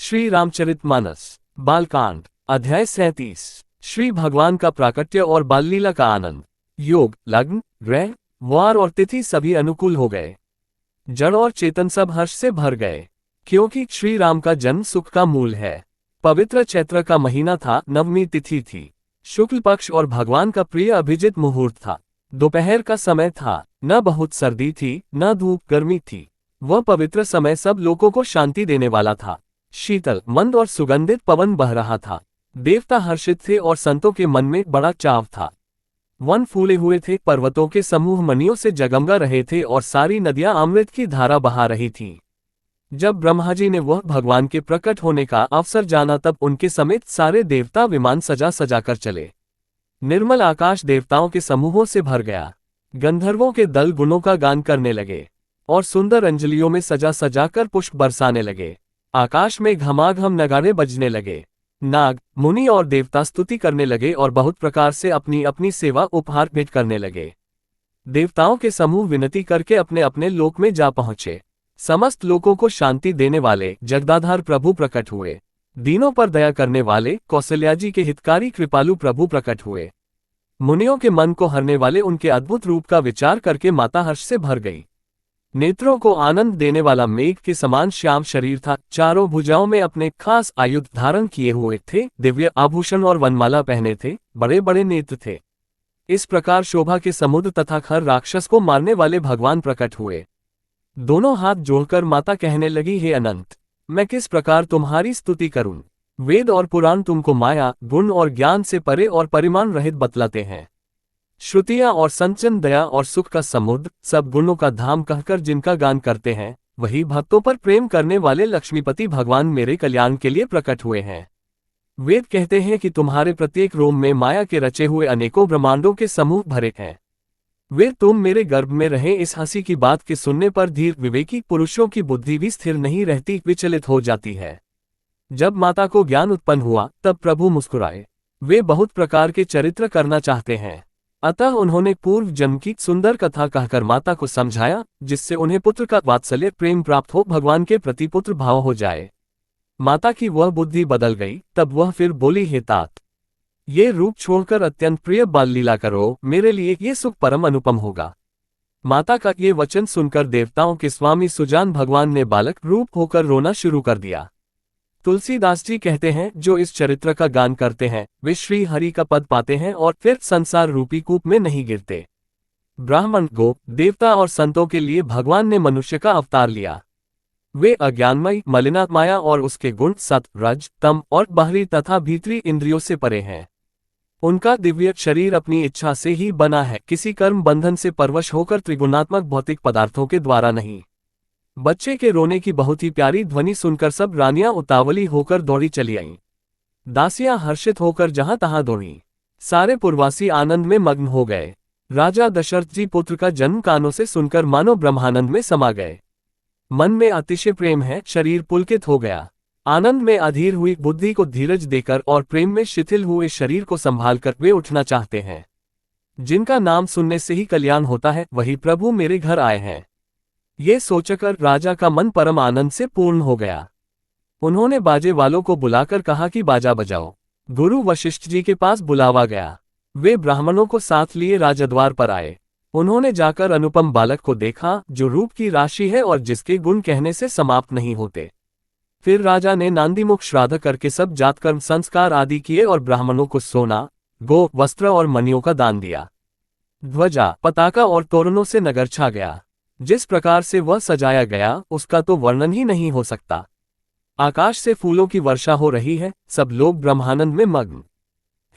श्री रामचरितमानस बालकांड अध्याय 37। श्री भगवान का प्राकट्य और बाल लीला का आनंद। योग, लग्न, ग्रह, वार और तिथि सभी अनुकूल हो गए। जड़ और चेतन सब हर्ष से भर गए, क्योंकि श्री राम का जन्म सुख का मूल है। पवित्र चैत्र का महीना था, नवमी तिथि थी, शुक्ल पक्ष और भगवान का प्रिय अभिजित मुहूर्त था। दोपहर का समय था, न बहुत सर्दी थी न धूप गर्मी थी। वह पवित्र समय सब लोगों को शांति देने वाला था। शीतल, मंद और सुगंधित पवन बह रहा था। देवता हर्षित थे और संतों के मन में बड़ा चाव था। वन फूले हुए थे, पर्वतों के समूह मणियों से जगमगा रहे थे और सारी नदियां अमृत की धारा बहा रही थीं। जब ब्रह्मा जी ने वह भगवान के प्रकट होने का अवसर जाना, तब उनके समेत सारे देवता विमान सजा सजा कर चले। निर्मल आकाश देवताओं के समूहों से भर गया। गंधर्वों के दल गुणों का गान करने लगे और सुंदर अंजलियों में सजा सजा कर पुष्प बरसाने लगे। आकाश में घमाघम नगाड़े बजने लगे। नाग, मुनि और देवता स्तुति करने लगे और बहुत प्रकार से अपनी अपनी सेवा उपहार भेंट करने लगे। देवताओं के समूह विनती करके अपने अपने लोक में जा पहुंचे। समस्त लोगों को शांति देने वाले जगदाधार प्रभु प्रकट हुए। दीनों पर दया करने वाले कौशल्या जी के हितकारी कृपालु प्रभु प्रकट हुए। मुनियों के मन को हरने वाले उनके अद्भुत रूप का विचार करके माता हर्ष से भर गई। नेत्रों को आनंद देने वाला मेघ के समान श्याम शरीर था। चारों भुजाओं में अपने खास आयुध धारण किए हुए थे। दिव्य आभूषण और वनमाला पहने थे। बड़े बड़े नेत्र थे। इस प्रकार शोभा के समुद्र तथा खर राक्षस को मारने वाले भगवान प्रकट हुए। दोनों हाथ जोड़कर माता कहने लगी, हे अनंत, मैं किस प्रकार तुम्हारी स्तुति करूं। वेद और पुराण तुमको माया, गुण और ज्ञान से परे और परिमाण रहित बतलाते हैं। श्रुतियां और संचन, दया और सुख का समुद्र, सब गुणों का धाम कहकर जिनका गान करते हैं, वही भक्तों पर प्रेम करने वाले लक्ष्मीपति भगवान मेरे कल्याण के लिए प्रकट हुए हैं। वेद कहते हैं कि तुम्हारे प्रत्येक रोम में माया के रचे हुए अनेकों ब्रह्मांडों के समूह भरे हैं। वे तुम मेरे गर्भ में रहे इस हंसी की बात के सुनने पर धीर विवेकी पुरुषों की बुद्धि भी स्थिर नहीं रहती, विचलित हो जाती है। जब माता को ज्ञान उत्पन्न हुआ, तब प्रभु मुस्कुराए। वे बहुत प्रकार के चरित्र करना चाहते हैं, अतः उन्होंने पूर्व जन्म की सुंदर कथा कहकर माता को समझाया, जिससे उन्हें पुत्र का वात्सल्य प्रेम प्राप्त हो, भगवान के प्रति पुत्र भाव हो जाए। माता की वह बुद्धि बदल गई। तब वह फिर बोली, हे तात, ये रूप छोड़कर अत्यंत प्रिय बाल लीला करो, मेरे लिए ये सुख परम अनुपम होगा। माता का ये वचन सुनकर देवताओं के स्वामी सुजान भगवान ने बालक रूप होकर रोना शुरू कर दिया। तुलसीदास जी कहते हैं, जो इस चरित्र का गान करते हैं वे श्री हरि का पद पाते हैं और फिर संसार रूपी कूप में नहीं गिरते। ब्राह्मण, गोप, देवता और संतों के लिए भगवान ने मनुष्य का अवतार लिया। वे अज्ञानमयी मलिना माया और उसके गुण सत, रज, तम और बाहरी तथा भीतरी इंद्रियों से परे हैं। उनका दिव्य शरीर अपनी इच्छा से ही बना है, किसी कर्म बंधन से परवश होकर त्रिगुणात्मक भौतिक पदार्थों के द्वारा नहीं। बच्चे के रोने की बहुत ही प्यारी ध्वनि सुनकर सब रानियां उतावली होकर दौड़ी चली आईं। दासियां हर्षित होकर जहां तहां दौड़ी। सारे पुरवासी आनंद में मग्न हो गए। राजा दशरथ जी पुत्र का जन्म कानों से सुनकर मानो ब्रह्मानंद में समा गए। मन में अतिशय प्रेम है, शरीर पुलकित हो गया। आनंद में अधीर हुई बुद्धि को धीरज देकर और प्रेम में शिथिल हुए शरीर को संभालकर वे उठना चाहते हैं। जिनका नाम सुनने से ही कल्याण होता है, वही प्रभु मेरे घर आए हैं। ये सोचकर राजा का मन परम आनंद से पूर्ण हो गया। उन्होंने बाजे वालों को बुलाकर कहा कि बाजा बजाओ। गुरु वशिष्ठ जी के पास बुलावा गया। वे ब्राह्मणों को साथ लिए राजद्वार पर आए। उन्होंने जाकर अनुपम बालक को देखा, जो रूप की राशि है और जिसके गुण कहने से समाप्त नहीं होते। फिर राजा ने नांदीमुख श्राद्ध करके सब जातकर्म संस्कार आदि किए और ब्राह्मणों को सोना, गो, वस्त्र और मणियों का दान दिया। ध्वजा, पताका और तोरणों से नगर छा गया। जिस प्रकार से वह सजाया गया, उसका तो वर्णन ही नहीं हो सकता। आकाश से फूलों की वर्षा हो रही है। सब लोग ब्रह्मानंद में मग्न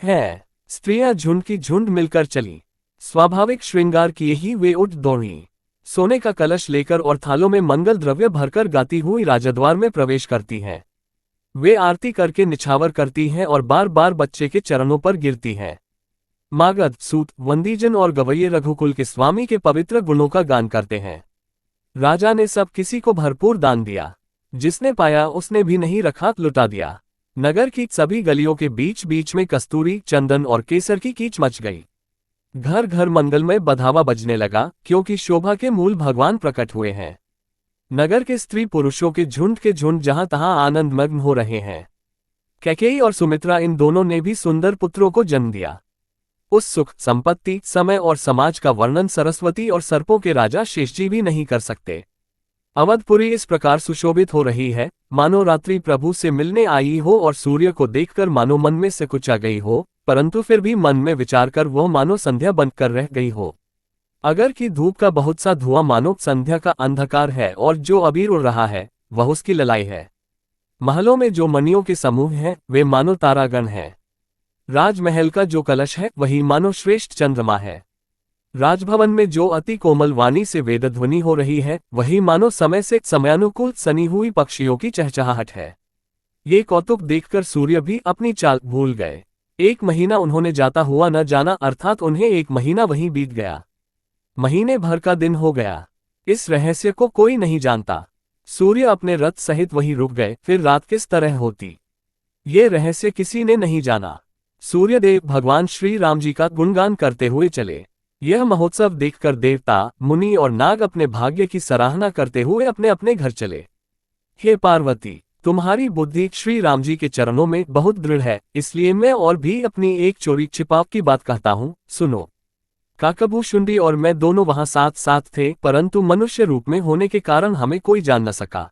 हैं। स्त्रियां झुंड की झुंड मिलकर चली। स्वाभाविक श्रृंगार किए ही वे उठ दौड़ी। सोने का कलश लेकर और थालों में मंगल द्रव्य भरकर गाती हुई राजद्वार में प्रवेश करती हैं। वे आरती करके निछावर करती हैं और बार बार बच्चे के चरणों पर गिरती हैं। मागध, सूत, वंदीजन और गवैये रघुकुल के स्वामी के पवित्र गुणों का गान करते हैं। राजा ने सब किसी को भरपूर दान दिया। जिसने पाया उसने भी नहीं रखा, लुटा दिया। नगर की सभी गलियों के बीच बीच में कस्तूरी, चंदन और केसर की कीच मच गई। घर घर मंगलमय बधावा बजने लगा, क्योंकि शोभा के मूल भगवान प्रकट हुए हैं। नगर के स्त्री पुरुषों के झुंड जहां तहां आनंद मग्न हो रहे हैं। कैकेयी और सुमित्रा इन दोनों ने भी सुंदर पुत्रों को जन्म दिया। उस सुख, संपत्ति, समय और समाज का वर्णन सरस्वती और सर्पों के राजा शेषजी भी नहीं कर सकते। अवधपुरी इस प्रकार सुशोभित हो रही है, मानो रात्रि प्रभु से मिलने आई हो और सूर्य को देखकर मानो मन में से कुछ आ गई हो, परंतु फिर भी मन में विचार कर वह मानो संध्या बनकर रह गई हो। अगर कि धूप का बहुत सा धुआं मानो संध्या का अंधकार है और जो अबीर उड़ रहा है वह उसकी ललाई है। महलों में जो मणियों के समूह हैं वे मानो तारागण हैं। राजमहल का जो कलश है वही मानो श्रेष्ठ चंद्रमा है। राजभवन में जो अति कोमल वाणी से वेदध्वनि हो रही है वही मानो समय से समयानुकूल सनी हुई पक्षियों की चहचहाहट है। ये कौतुक देखकर सूर्य भी अपनी चाल भूल गए। 1 महीना उन्होंने जाता हुआ न जाना, अर्थात उन्हें 1 महीना वहीं बीत गया। महीने भर का दिन हो गया। इस रहस्य को कोई नहीं जानता। सूर्य अपने रथ सहित वहीं रुक गए, फिर रात किस तरह होती ये रहस्य किसी ने नहीं जाना। सूर्यदेव भगवान श्री राम जी का गुणगान करते हुए चले। यह महोत्सव देखकर देवता, मुनि और नाग अपने भाग्य की सराहना करते हुए अपने अपने घर चले। हे पार्वती, तुम्हारी बुद्धि श्री राम जी के चरणों में बहुत दृढ़ है, इसलिए मैं और भी अपनी एक चोरी छिपाव की बात कहता हूँ, सुनो। काकभूषुंडी और मैं दोनों वहां साथ साथ थे, परंतु मनुष्य रूप में होने के कारण हमें कोई जान न सका।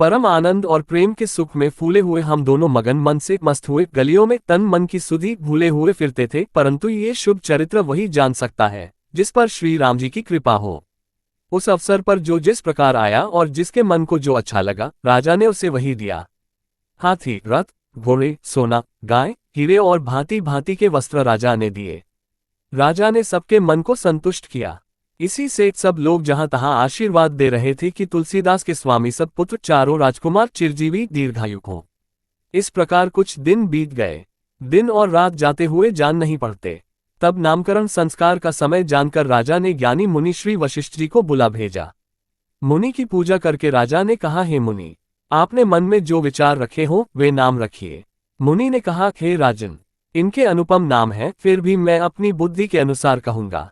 परम आनंद और प्रेम के सुख में फूले हुए हम दोनों मगन मन से मस्त हुए गलियों में तन मन की सुधि भूले हुए फिरते थे, परंतु ये शुभ चरित्र वही जान सकता है जिस पर श्री राम जी की कृपा हो। उस अवसर पर जो जिस प्रकार आया और जिसके मन को जो अच्छा लगा, राजा ने उसे वही दिया। हाथी, रथ, घोड़े, सोना, गाय, हीरे और भांति भांति के वस्त्र राजा ने दिए। राजा ने सबके मन को संतुष्ट किया। इसी से सब लोग जहां तहां आशीर्वाद दे रहे थे कि तुलसीदास के स्वामी सब पुत्र चारों राजकुमार चिरजीवी दीर्घायु हों। इस प्रकार कुछ दिन बीत गए। दिन और रात जाते हुए जान नहीं पड़ते। तब नामकरण संस्कार का समय जानकर राजा ने ज्ञानी मुनि श्री वशिष्ठ जी को बुला भेजा। मुनि की पूजा करके राजा ने कहा, हे मुनि, आपने मन में जो विचार रखे हो वे नाम रखिए। मुनि ने कहा, हे राजन, इनके अनुपम नाम हैं, फिर भी मैं अपनी बुद्धि के अनुसार कहूंगा।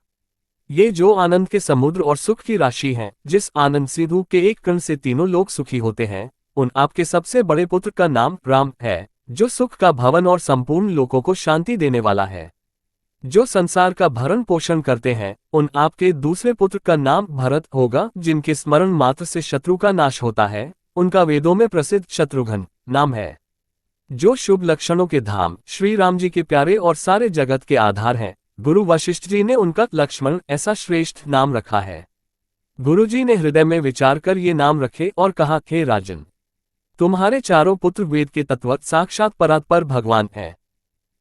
ये जो आनंद के समुद्र और सुख की राशि हैं, जिस आनंद सिंधु के एक कण से तीनों लोग सुखी होते हैं, उन आपके सबसे बड़े पुत्र का नाम राम है, जो सुख का भवन और संपूर्ण लोगों को शांति देने वाला है। जो संसार का भरण पोषण करते हैं, उन आपके दूसरे पुत्र का नाम भरत होगा, जिनके स्मरण मात्र से शत्रु का नाश होता है। उनका वेदों में प्रसिद्ध शत्रुघ्न नाम है। जो शुभ लक्षणों के धाम श्री राम जी के प्यारे और सारे जगत के आधार हैं, गुरु वशिष्ठ जी ने उनका लक्ष्मण ऐसा श्रेष्ठ नाम रखा है। गुरु जी ने हृदय में विचार कर ये नाम रखे और कहा, हे राजन, तुम्हारे चारों पुत्र वेद के तत्व साक्षात परात्पर भगवान हैं।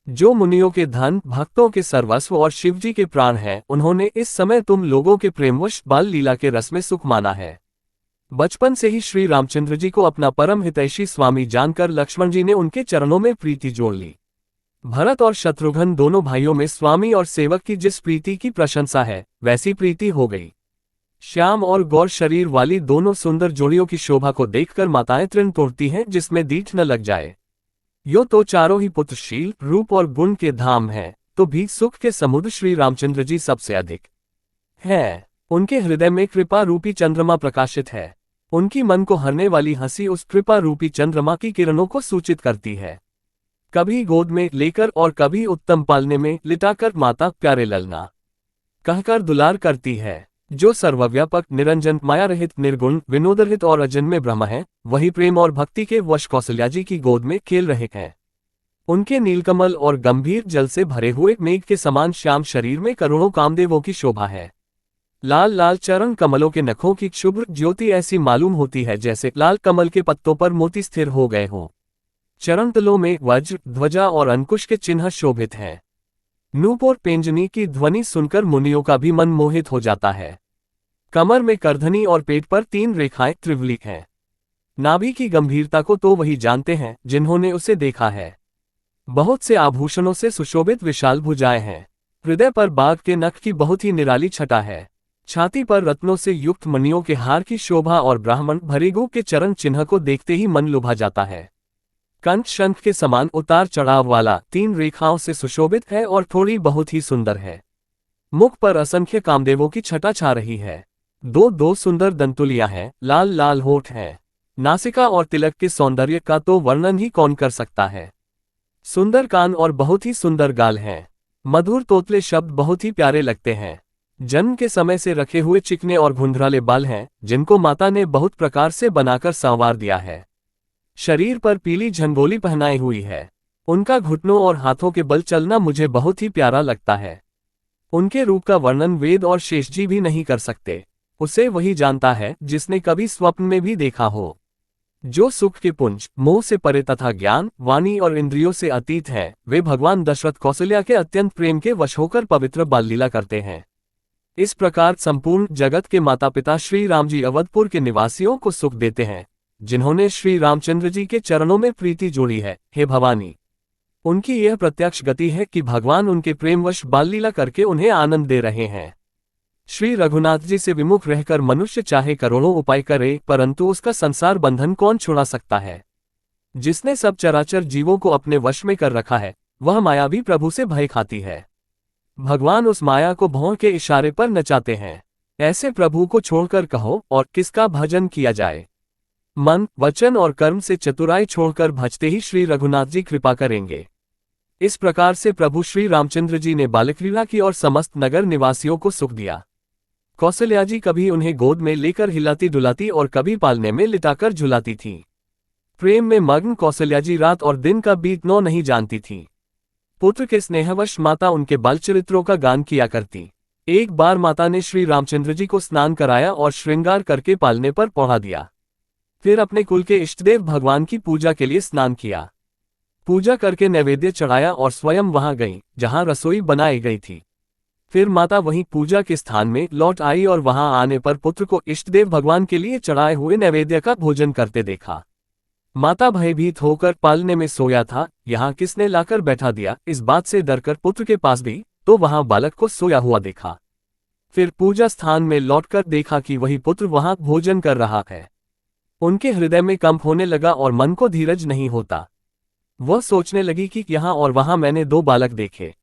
जो मुनियों के धन, भक्तों के सर्वस्व और शिव जी के प्राण हैं, उन्होंने इस समय तुम लोगों के प्रेमवश बाल लीला के रस में सुख माना है। बचपन से ही श्री रामचंद्र जी को अपना परम हितैषी स्वामी जानकर लक्ष्मण जी ने उनके चरणों में प्रीति जोड़ ली। भरत और शत्रुघ्न दोनों भाइयों में स्वामी और सेवक की जिस प्रीति की प्रशंसा है, वैसी प्रीति हो गई। श्याम और गौर शरीर वाली दोनों सुंदर जोड़ियों की शोभा को देखकर माताएं तृण तोड़ती हैं, जिसमें दीठ न लग जाए। यो तो चारों ही पुत्र शील, रूप और गुण के धाम हैं, तो भी सुख के समुद्र श्री रामचंद्र जी सबसे अधिक है। उनके हृदय में कृपा रूपी चंद्रमा प्रकाशित है। उनकी मन को हरने वाली हंसी उस कृपा रूपी चंद्रमा की किरणों को सूचित करती है। कभी गोद में लेकर और कभी उत्तम पालने में लिटाकर माता प्यारे ललना कहकर दुलार करती है। जो सर्वव्यापक, निरंजन, माया रहित, निर्गुण, विनोदरहित और अजन्मे ब्रह्म है, वही प्रेम और भक्ति के वश कौशल्या जी की गोद में खेल रहे हैं। उनके नीलकमल और गंभीर जल से भरे हुए मेघ के समान श्याम शरीर में करोड़ों कामदेवों की शोभा है। लाल लाल चरण कमलों के नखों की शुभ्र ज्योति ऐसी मालूम होती है जैसे लाल कमल के पत्तों पर मोती स्थिर हो गए हों। चरण तलों में वज्र, ध्वजा और अंकुश के चिन्ह शोभित हैं। नूपुर और पेंजनी की ध्वनि सुनकर मुनियों का भी मन मोहित हो जाता है। कमर में करधनी और पेट पर 3 रेखाएं त्रिवलिक हैं। नाभि की गंभीरता को तो वही जानते हैं जिन्होंने उसे देखा है। बहुत से आभूषणों से सुशोभित विशाल भुजाएं हैं। हृदय पर बाघ के नख की बहुत ही निराली छटा है। छाती पर रत्नों से युक्त मणियों के हार की शोभा और ब्राह्मण भृगु के चरण चिन्ह को देखते ही मन लुभा जाता है। कंठ शंख के समान उतार चढ़ाव वाला 3 रेखाओं से सुशोभित है और थोड़ी बहुत ही सुंदर है। मुख पर असंख्य कामदेवों की छटा छा रही है। दो दो सुंदर दंतुलियां हैं, लाल लाल होठ हैं। नासिका और तिलक के सौंदर्य का तो वर्णन ही कौन कर सकता है। सुंदर कान और बहुत ही सुंदर गाल हैं। मधुर तोतले शब्द बहुत ही प्यारे लगते हैं। जन्म के समय से रखे हुए चिकने और घुंघराले बाल हैं, जिनको माता ने बहुत प्रकार से बनाकर संवार दिया है। शरीर पर पीली झंगोली पहनाई हुई है। उनका घुटनों और हाथों के बल चलना मुझे बहुत ही प्यारा लगता है। उनके रूप का वर्णन वेद और शेषजी भी नहीं कर सकते। उसे वही जानता है जिसने कभी स्वप्न में भी देखा हो। जो सुख के पुंज, मोह से परे तथा ज्ञान, वाणी और इंद्रियों से अतीत है, वे भगवान दशरथ कौशल्या के अत्यंत प्रेम के वश होकर पवित्र बाल लीला करते हैं। इस प्रकार संपूर्ण जगत के माता पिता श्री राम जी अवधपुर के निवासियों को सुख देते हैं, जिन्होंने श्री रामचंद्र जी के चरणों में प्रीति जोड़ी है। हे भवानी, उनकी यह प्रत्यक्ष गति है कि भगवान उनके प्रेमवश बाल लीला करके उन्हें आनंद दे रहे हैं। श्री रघुनाथ जी से विमुख रहकर मनुष्य चाहे करोड़ों उपाय करे, परंतु उसका संसार बंधन कौन छुड़ा सकता है। जिसने सब चराचर जीवों को अपने वश में कर रखा है, वह माया भी प्रभु से भय खाती है। भगवान उस माया को भौं के इशारे पर नचाते हैं। ऐसे प्रभु को छोड़कर कहो और किसका भजन किया जाए। मन, वचन और कर्म से चतुराई छोड़कर भजते ही श्री रघुनाथ जी कृपा करेंगे। इस प्रकार से प्रभु श्री रामचंद्र जी ने बालक लीला की और समस्त नगर निवासियों को सुख दिया। कौशल्या जी कभी उन्हें गोद में लेकर हिलाती डुलाती और कभी पालने में लिटाकर झुलाती थी। प्रेम में मग्न कौशल्या जी रात और दिन का बीतनो नहीं जानती थी। पुत्र के स्नेहवश माता उनके बाल चरित्रों का गान किया करती। एक बार माता ने श्री रामचंद्र जी को स्नान कराया और श्रृंगार करके पालने पर पहुंचा दिया। फिर अपने कुल के इष्टदेव भगवान की पूजा के लिए स्नान किया। पूजा करके नैवेद्य चढ़ाया और स्वयं वहां गई जहां रसोई बनाई गई थी। फिर माता वहीं पूजा के स्थान में लौट आई और वहां आने पर पुत्र को इष्टदेव भगवान के लिए चढ़ाए हुए नैवेद्य का भोजन करते देखा। माता भयभीत होकर पालने में सोया था, यहाँ किसने लाकर बैठा दिया, इस बात से डरकर पुत्र के पास भी तो वहां बालक को सोया हुआ देखा। फिर पूजा स्थान में लौटकर देखा कि वही पुत्र वहां भोजन कर रहा है। उनके हृदय में कंप होने लगा और मन को धीरज नहीं होता। वह सोचने लगी कि यहाँ और वहां मैंने दो बालक देखे।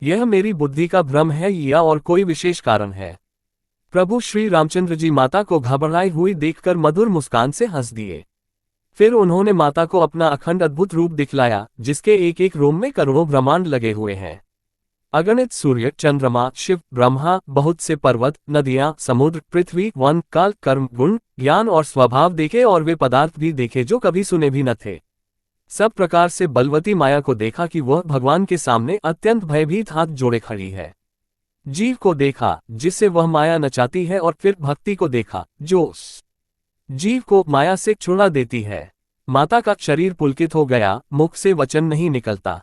यह मेरी बुद्धि का भ्रम है या और कोई विशेष कारण है। प्रभु श्री रामचंद्र जी माता को घबराई हुई देखकर मधुर मुस्कान से हंस दिए। फिर उन्होंने माता को अपना अखंड अद्भुत रूप दिखलाया, जिसके एक एक रोम में करोड़ों ब्रह्मांड लगे हुए हैं। अगणित सूर्य, चंद्रमा, शिव, ब्रह्मा, बहुत से पर्वत, नदियां, समुद्र, पृथ्वी, वन, काल, कर्म, गुण, ज्ञान और स्वभाव देखे और वे पदार्थ भी देखे जो कभी सुने भी न थे। सब प्रकार से बलवती माया को देखा कि वह भगवान के सामने अत्यंत भयभीत हाथ जोड़े खड़ी है। जीव को देखा जिससे वह माया नचाती है और फिर भक्ति को देखा जो जीव को माया से छुड़ा देती है। माता का शरीर पुलकित हो गया, मुख से वचन नहीं निकलता।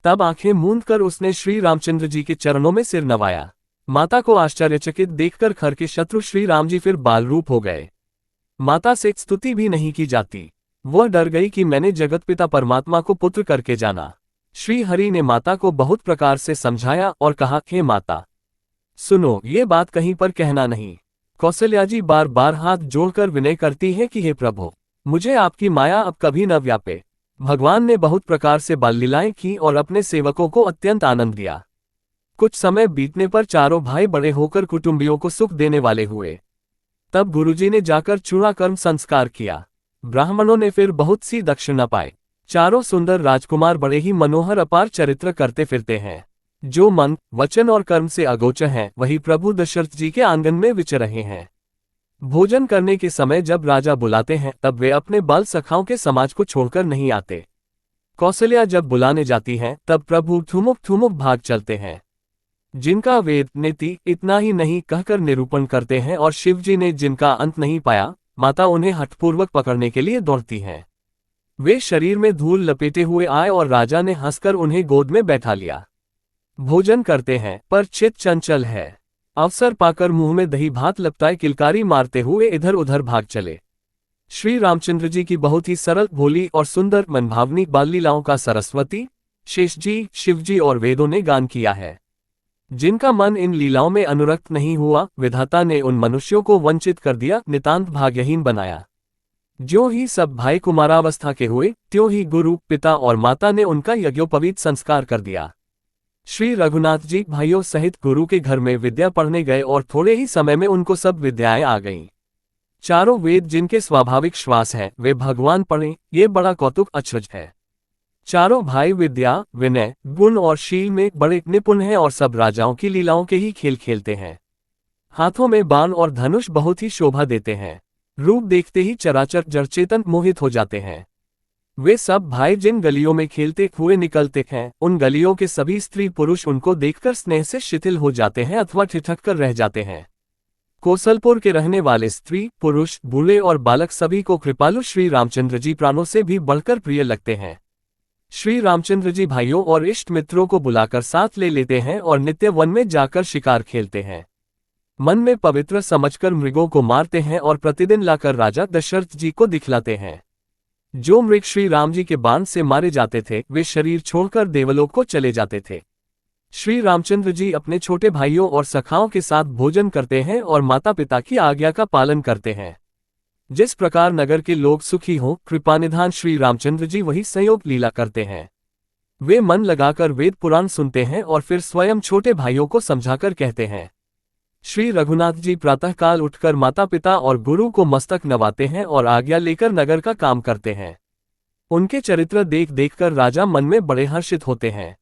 तब आंखें मूंद कर उसने श्री रामचंद्र जी के चरणों में सिर नवाया। माता को आश्चर्यचकित देखकर खर के शत्रु श्री राम जी फिर बाल रूप हो गए। माता से स्तुति भी नहीं की जाती। वह डर गई कि मैंने जगतपिता परमात्मा को पुत्र करके जाना। श्री हरि ने माता को बहुत प्रकार से समझाया और कहा, हे माता, सुनो, ये बात कहीं पर कहना नहीं। कौशल्या जी बार बार हाथ जोड़कर विनय करती है कि हे प्रभु, मुझे आपकी माया अब कभी न व्यापे। भगवान ने बहुत प्रकार से बाल लीलाएं की और अपने सेवकों को अत्यंत आनंद दिया। कुछ समय बीतने पर चारों भाई बड़े होकर कुटुंबियों को सुख देने वाले हुए। तब गुरुजी ने जाकर चूड़ा कर्म संस्कार किया। ब्राह्मणों ने फिर बहुत सी दक्षिणा पाई। चारों सुंदर राजकुमार बड़े ही मनोहर अपार चरित्र करते फिरते हैं। जो मन, वचन और कर्म से अगोचर हैं, वही प्रभु दशरथ जी के आंगन में विचर रहे हैं। भोजन करने के समय जब राजा बुलाते हैं तब वे अपने बाल सखाओं के समाज को छोड़कर नहीं आते। कौशल्या जब बुलाने जाती हैं तब प्रभु ठुमुक ठुमुक भाग चलते हैं। जिनका वेद नीति इतना ही नहीं कहकर निरूपण करते हैं और शिवजी ने जिनका अंत नहीं पाया, माता उन्हें हठपूर्वक पकड़ने के लिए दौड़ती हैं। वे शरीर में धूल लपेटे हुए आए और राजा ने हंसकर उन्हें गोद में बैठा लिया। भोजन करते हैं पर चित्त चंचल है। अवसर पाकर मुंह में दही भात लपटाए किलकारी मारते हुए इधर उधर भाग चले। श्री रामचंद्र जी की बहुत ही सरल, भोली और सुंदर मनभावनी बाल लीलाओं का सरस्वती, शेषजी, शिवजी और वेदों ने गान किया है। जिनका मन इन लीलाओं में अनुरक्त नहीं हुआ, विधाता ने उन मनुष्यों को वंचित कर दिया, नितांत भाग्यहीन बनाया। ज्यों ही सब भाई कुमारावस्था के हुए, त्यों ही गुरु, पिता और माता ने उनका यज्ञोपवीत संस्कार कर दिया। श्री रघुनाथ जी भाइयों सहित गुरु के घर में विद्या पढ़ने गए और थोड़े ही समय में उनको सब विद्याएं आ गईं। चारों वेद जिनके स्वाभाविक श्वास है वे भगवान पढ़े, ये बड़ा कौतुक अचरज है। चारों भाई विद्या, विनय, गुण और शील में बड़े निपुण हैं और सब राजाओं की लीलाओं के ही खेल खेलते हैं। हाथों में बाण और धनुष बहुत ही शोभा देते हैं। रूप देखते ही चराचर जड़चेतन मोहित हो जाते हैं। वे सब भाई जिन गलियों में खेलते हुए निकलते हैं, उन गलियों के सभी स्त्री पुरुष उनको देखकर स्नेह से शिथिल हो जाते हैं अथवा ठिठक कर रह जाते हैं। कोसलपुर के रहने वाले स्त्री, पुरुष, बूढ़े और बालक सभी को कृपालु श्री रामचंद्र जी प्राणों से भी बढ़कर प्रिय लगते हैं। श्री रामचंद्र जी भाइयों और इष्ट मित्रों को बुलाकर साथ ले लेते हैं और नित्य वन में जाकर शिकार खेलते हैं। मन में पवित्र समझकर मृगों को मारते हैं और प्रतिदिन लाकर राजा दशरथ जी को दिखलाते हैं। जो मृग श्री राम जी के बाण से मारे जाते थे वे शरीर छोड़कर देवलोक को चले जाते थे। श्री रामचंद्र जी अपने छोटे भाइयों और सखाओं के साथ भोजन करते हैं और माता पिता की आज्ञा का पालन करते हैं। जिस प्रकार नगर के लोग सुखी हों, कृपानिधान श्री रामचंद्र जी वही संयोग लीला करते हैं। वे मन लगाकर वेद पुराण सुनते हैं और फिर स्वयं छोटे भाइयों को समझाकर कहते हैं। श्री रघुनाथ जी प्रातःकाल उठकर माता पिता और गुरु को मस्तक नवाते हैं और आज्ञा लेकर नगर का काम करते हैं। उनके चरित्र देख देखकर राजा मन में बड़े हर्षित होते हैं।